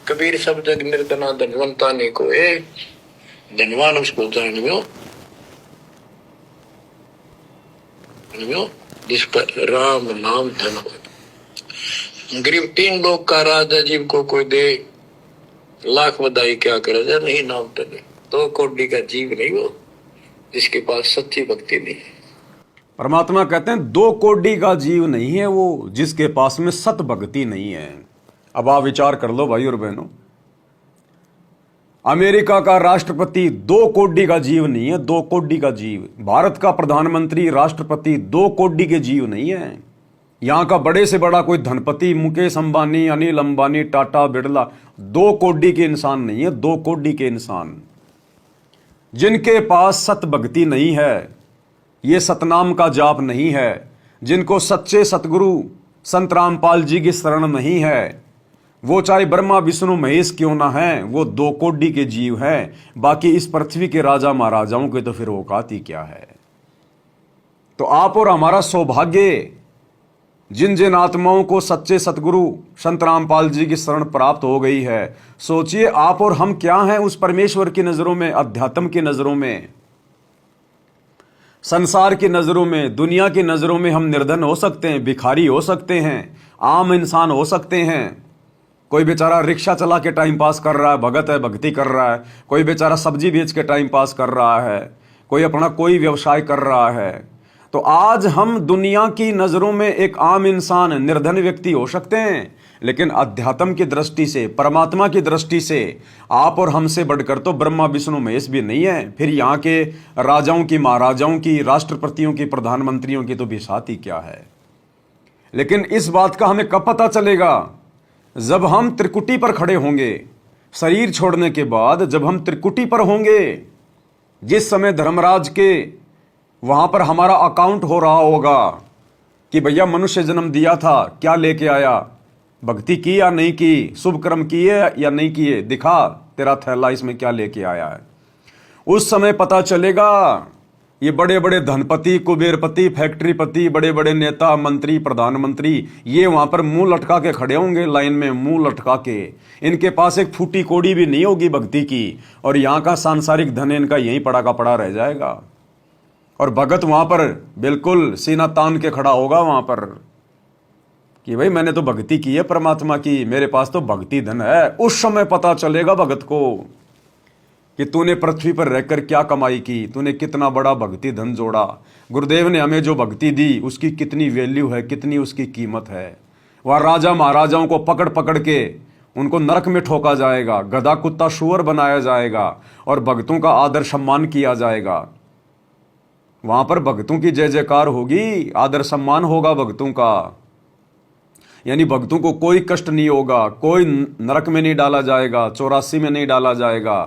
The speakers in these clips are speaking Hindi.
कबीर शब्द निर्धना धनवंता ने को ए धनवान उसको जानियो जिस पर राम नाम धन हो। गरीब 3 लोग का राजा जीव को कोई दे लाख बधाई क्या करे जा नहीं नाम धन 2 कोटि का जीव नहीं वो जिसके पास सच्ची भक्ति नहीं है। परमात्मा कहते हैं 2 कोटि का जीव नहीं है वो जिसके पास में सत भक्ति नहीं है। अब आप विचार कर लो भाई और बहनों, अमेरिका का राष्ट्रपति 2 कोटि का जीव नहीं है, 2 कोटि का जीव। भारत का प्रधानमंत्री राष्ट्रपति 2 कोटि के जीव नहीं है। यहां का बड़े से बड़ा कोई धनपति मुकेश अंबानी, अनिल अंबानी, टाटा, बिरला 2 कोटि के इंसान नहीं है, 2 कोटि के इंसान जिनके पास सत भक्ति नहीं है, ये सतनाम का जाप नहीं है, जिनको सच्चे सतगुरु संत रामपाल जी की शरण नहीं है, वो चाहे ब्रह्मा विष्णु महेश क्यों ना है, वो 2 कोटि के जीव हैं। बाकी इस पृथ्वी के राजा महाराजाओं के तो फिर औकात ही क्या है। तो आप और हमारा सौभाग्य जिन जिन आत्माओं को सच्चे सतगुरु संत रामपाल जी की शरण प्राप्त हो गई है, सोचिए आप और हम क्या हैं उस परमेश्वर की नजरों में, अध्यात्म की नजरों में, संसार की नजरों में, दुनिया की नजरों में। हम निर्धन हो सकते हैं, भिखारी हो सकते हैं, आम इंसान हो सकते हैं। कोई बेचारा रिक्शा चला के टाइम पास कर रहा है, भगत है, भक्ति कर रहा है। कोई बेचारा सब्जी बेच के टाइम पास कर रहा है, कोई अपना कोई व्यवसाय कर रहा है। तो आज हम दुनिया की नजरों में एक आम इंसान, निर्धन व्यक्ति हो सकते हैं, लेकिन अध्यात्म की दृष्टि से, परमात्मा की दृष्टि से आप और हमसे बढ़कर तो ब्रह्मा विष्णु महेश भी नहीं है। फिर यहाँ के राजाओं की, महाराजाओं की, राष्ट्रपतियों की, प्रधानमंत्रियों की तो बिसात ही क्या है। लेकिन इस बात का हमें कब पता चलेगा? जब हम त्रिकुटी पर खड़े होंगे, शरीर छोड़ने के बाद जब हम त्रिकुटी पर होंगे, जिस समय धर्मराज के वहां पर हमारा अकाउंट हो रहा होगा कि भैया मनुष्य जन्म दिया था, क्या लेके आया, भक्ति की या नहीं की, शुभ कर्म किए या नहीं किए, दिखा तेरा थैला इसमें क्या लेके आया है। उस समय पता चलेगा। ये बड़े बड़े धनपति, कुबेरपति, फैक्ट्रीपति, बड़े बड़े नेता, मंत्री, प्रधानमंत्री, ये वहां पर मुंह लटका के खड़े होंगे लाइन में, मुंह लटका के। इनके पास एक फूटी कोड़ी भी नहीं होगी भक्ति की, और यहाँ का सांसारिक धन इनका यहीं पड़ा का पड़ा रह जाएगा। और भगत वहां पर बिल्कुल सीना तान के खड़ा होगा वहां पर कि भाई मैंने तो भक्ति की है परमात्मा की, मेरे पास तो भक्ति धन है। उस समय पता चलेगा भगत को कि तूने पृथ्वी पर रहकर क्या कमाई की, तूने कितना बड़ा भक्ति धन जोड़ा। गुरुदेव ने हमें जो भक्ति दी उसकी कितनी वैल्यू है, कितनी उसकी कीमत है। वह राजा महाराजाओं को पकड़ पकड़ के उनको नरक में ठोका जाएगा, गधा कुत्ता शुअर बनाया जाएगा, और भक्तों का आदर सम्मान किया जाएगा। वहां पर भक्तों की जय जयकार होगी, आदर सम्मान होगा भक्तों का। यानी भक्तों को कोई कष्ट नहीं होगा, कोई नरक में नहीं डाला जाएगा, 84 में नहीं डाला जाएगा।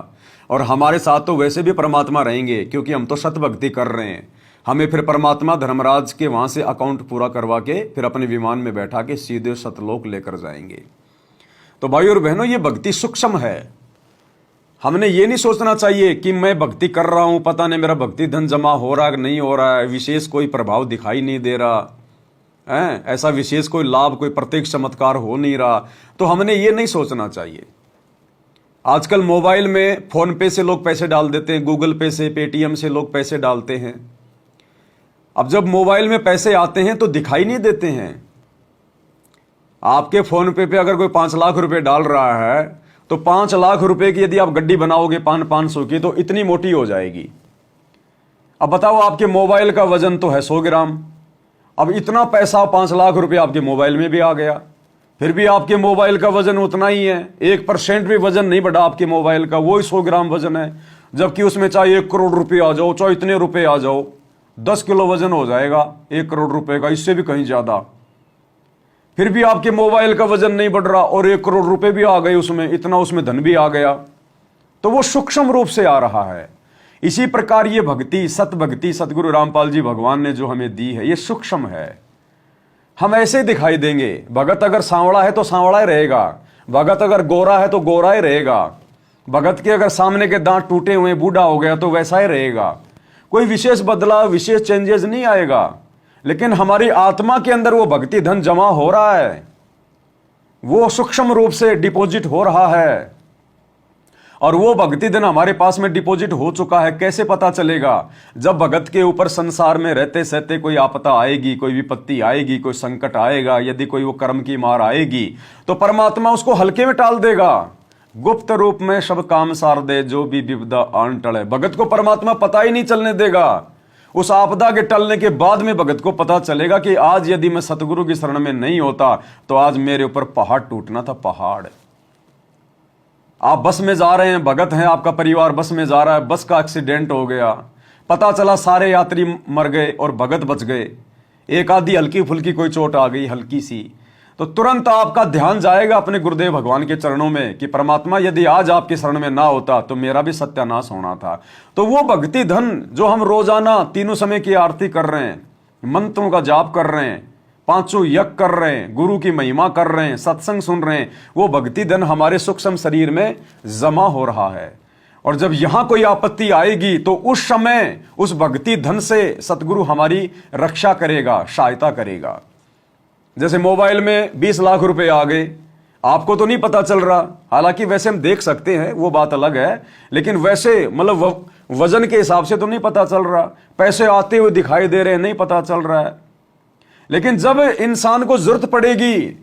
और हमारे साथ तो वैसे भी परमात्मा रहेंगे, क्योंकि हम तो सत भक्ति कर रहे हैं। हमें फिर परमात्मा धर्मराज के वहां से अकाउंट पूरा करवा के फिर अपने विमान में बैठा के सीधे सतलोक लेकर जाएंगे। तो भाई और बहनों, ये भक्ति सूक्ष्म है। हमने ये नहीं सोचना चाहिए कि मैं भक्ति कर रहा हूं, पता नहीं मेरा भक्ति धन जमा हो रहा है नहीं हो रहा है, विशेष कोई प्रभाव दिखाई नहीं दे रहा है, ऐसा विशेष कोई लाभ, कोई प्रत्यक्ष चमत्कार हो नहीं रहा। तो हमने ये नहीं सोचना चाहिए। आजकल मोबाइल में फोन पे से लोग पैसे डाल देते हैं, गूगल पे से, पेटीएम से लोग पैसे डालते हैं। अब जब मोबाइल में पैसे आते हैं तो दिखाई नहीं देते हैं। आपके फोन पे अगर कोई 5 लाख रुपए डाल रहा है तो 5 लाख रुपए की यदि आप गड्डी बनाओगे 500 की, तो इतनी मोटी हो जाएगी। अब बताओ, आपके मोबाइल का वजन तो है 100 ग्राम। अब इतना पैसा 5 लाख रुपए आपके मोबाइल में भी आ गया, फिर भी आपके मोबाइल का वजन उतना ही है। 1% भी वजन नहीं बढ़ा आपके मोबाइल का, वही 100 ग्राम वजन है। जबकि उसमें चाहे 1 करोड़ रुपए आ जाओ, चाहे इतने रुपए आ जाओ, 10 किलो वजन हो जाएगा 1 करोड़ रुपए का, इससे भी कहीं ज्यादा। फिर भी आपके मोबाइल का वजन नहीं बढ़ रहा, और 1 करोड़ रुपए भी आ गए उसमें, इतना उसमें धन भी आ गया। तो वो सूक्ष्म रूप से आ रहा है। इसी प्रकार ये भक्ति, सत भक्ति सतगुरु रामपाल जी भगवान ने जो हमें दी है, ये सूक्ष्म है। हम ऐसे दिखाई देंगे। भगत अगर सांवड़ा है तो सांवड़ा ही रहेगा, भगत अगर गोरा है तो गोरा ही रहेगा, भगत के अगर सामने के दांत टूटे हुए, बूढ़ा हो गया तो वैसा ही रहेगा। कोई विशेष बदलाव, विशेष चेंजेस नहीं आएगा। लेकिन हमारी आत्मा के अंदर वो भक्ति धन जमा हो रहा है। वो सूक्ष्म रूप से डिपॉजिट हो रहा है, और वो भक्ति धन हमारे पास में डिपॉजिट हो चुका है। कैसे पता चलेगा? जब भगत के ऊपर संसार में रहते सहते कोई आपदा आएगी, कोई विपत्ति आएगी, कोई संकट आएगा, यदि कोई वो कर्म की मार आएगी, तो परमात्मा उसको हल्के में टाल देगा। गुप्त रूप में सब काम सार दे, जो भी विपदा आन टले। भगत को परमात्मा पता ही नहीं चलने देगा। उस आपदा के टलने के बाद में भगत को पता चलेगा कि आज यदि मैं सतगुरु की शरण में नहीं होता तो आज मेरे ऊपर पहाड़ टूटना था, पहाड़। आप बस में जा रहे हैं, भगत हैं, आपका परिवार बस में जा रहा है, बस का एक्सीडेंट हो गया, पता चला सारे यात्री मर गए और भगत बच गए, एक आधी हल्की फुल्की कोई चोट आ गई हल्की सी, तो तुरंत आपका ध्यान जाएगा अपने गुरुदेव भगवान के चरणों में कि परमात्मा यदि आज आपके शरण में ना होता तो मेरा भी सत्यानाश होना था। तो वो भक्ति धन जो हम रोजाना तीनों समय की आरती कर रहे हैं, मंत्रों का जाप कर रहे हैं, पांचों यज्ञ कर रहे हैं, गुरु की महिमा कर रहे हैं, सत्संग सुन रहे हैं, वो भक्ति धन हमारे सूक्ष्म शरीर में जमा हो रहा है। और जब यहां कोई आपत्ति आएगी तो उस समय उस भक्ति धन से सतगुरु हमारी रक्षा करेगा, सहायता करेगा। जैसे मोबाइल में 20 लाख रुपए आ गए, आपको तो नहीं पता चल रहा, हालांकि वैसे हम देख सकते हैं, वो बात अलग है, लेकिन वैसे मतलब वजन के हिसाब से तो नहीं पता चल रहा। पैसे आते हुए दिखाई दे रहे हैं, नहीं पता चल रहा है। लेकिन जब इंसान को जरूरत पड़ेगी,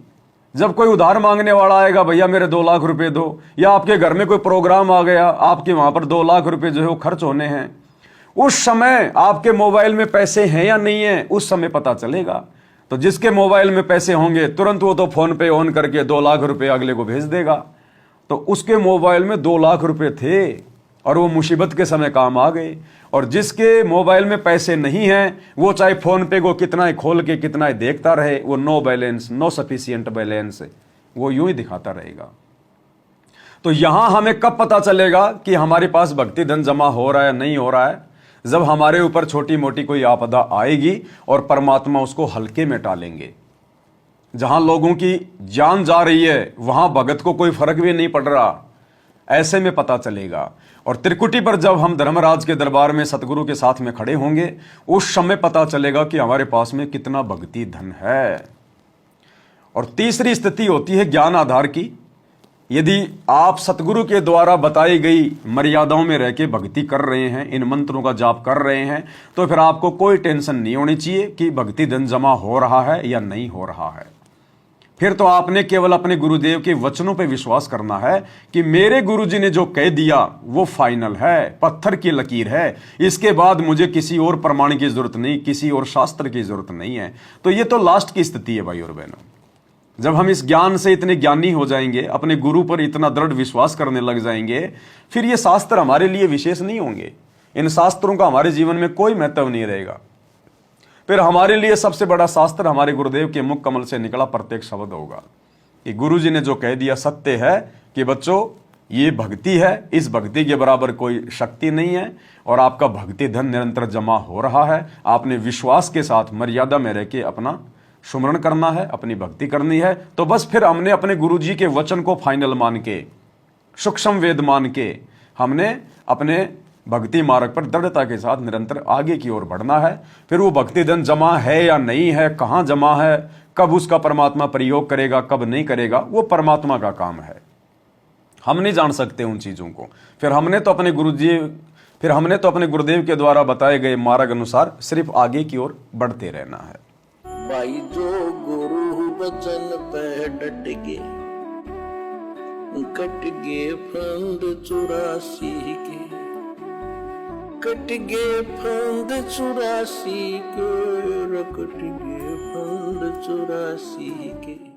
जब कोई उधार मांगने वाला आएगा, भैया मेरे 2 लाख रुपए दो, या आपके घर में कोई प्रोग्राम आ गया, आपके वहां पर 2 लाख रुपए जो है वो खर्च होने हैं, उस समय आपके मोबाइल में पैसे हैं या नहीं है, उस समय पता चलेगा। तो जिसके मोबाइल में पैसे होंगे तुरंत वो तो फोन पे ऑन करके 2 लाख रुपए अगले को भेज देगा। तो उसके मोबाइल में 2 लाख रुपए थे और वो मुसीबत के समय काम आ गए। और जिसके मोबाइल में पैसे नहीं हैं, वो चाहे फोन पे को कितना ही खोल के कितना ही देखता रहे, वो no balance, no sufficient balance, वो यूं ही दिखाता रहेगा। तो यहां हमें कब पता चलेगा कि हमारे पास भक्ति धन जमा हो रहा है नहीं हो रहा है? जब हमारे ऊपर छोटी मोटी कोई आपदा आएगी और परमात्मा उसको हल्के में टालेंगे। जहां लोगों की जान जा रही है वहां भगत को कोई फर्क भी नहीं पड़ रहा, ऐसे में पता चलेगा। और त्रिकुटी पर जब हम धर्मराज के दरबार में सतगुरु के साथ में खड़े होंगे, उस समय पता चलेगा कि हमारे पास में कितना भक्ति धन है। और तीसरी स्थिति होती है ज्ञान आधार की। यदि आप सतगुरु के द्वारा बताई गई मर्यादाओं में रह के भक्ति कर रहे हैं, इन मंत्रों का जाप कर रहे हैं, तो फिर आपको कोई टेंशन नहीं होनी चाहिए कि भक्ति धन जमा हो रहा है या नहीं हो रहा है। फिर तो आपने केवल अपने गुरुदेव के वचनों पर विश्वास करना है कि मेरे गुरुजी ने जो कह दिया वो फाइनल है, पत्थर की लकीर है, इसके बाद मुझे किसी और प्रमाण की जरूरत नहीं, किसी और शास्त्र की जरूरत नहीं है। तो ये तो लास्ट की स्थिति है भाई और बहनों। जब हम इस ज्ञान से इतने ज्ञानी हो जाएंगे, अपने गुरु पर इतना दृढ़ विश्वास करने लग जाएंगे, फिर ये शास्त्र हमारे लिए विशेष नहीं होंगे। इन शास्त्रों का हमारे जीवन में कोई महत्व नहीं रहेगा। फिर हमारे लिए सबसे बड़ा शास्त्र हमारे गुरुदेव के मुख कमल से निकला प्रत्येक शब्द होगा कि गुरु जी ने जो कह दिया सत्य है कि बच्चों ये भक्ति है, इस भक्ति के बराबर कोई शक्ति नहीं है, और आपका भक्ति धन निरंतर जमा हो रहा है। आपने विश्वास के साथ मर्यादा में रह के अपना सुमरण करना है, अपनी भक्ति करनी है। तो बस फिर हमने अपने गुरु जी के वचन को फाइनल मान के, सूक्ष्म वेद मान के, हमने अपने भक्ति मार्ग पर दृढ़ता के साथ निरंतर आगे की ओर बढ़ना है। फिर वो भक्ति धन जमा है या नहीं है, कहां जमा है, कब उसका परमात्मा प्रयोग करेगा, कब नहीं करेगा, वो परमात्मा का काम है। हम नहीं जान सकते उन चीजों को। फिर हमने तो अपने गुरुदेव के द्वारा बताए गए मार्ग अनुसार सिर्फ आगे की ओर बढ़ते रहना है। भाई जो गुरु वचन पे डट गए, कट गए फंद 84 के, कट गए फंद 84 के, कट गए फंद 84 के।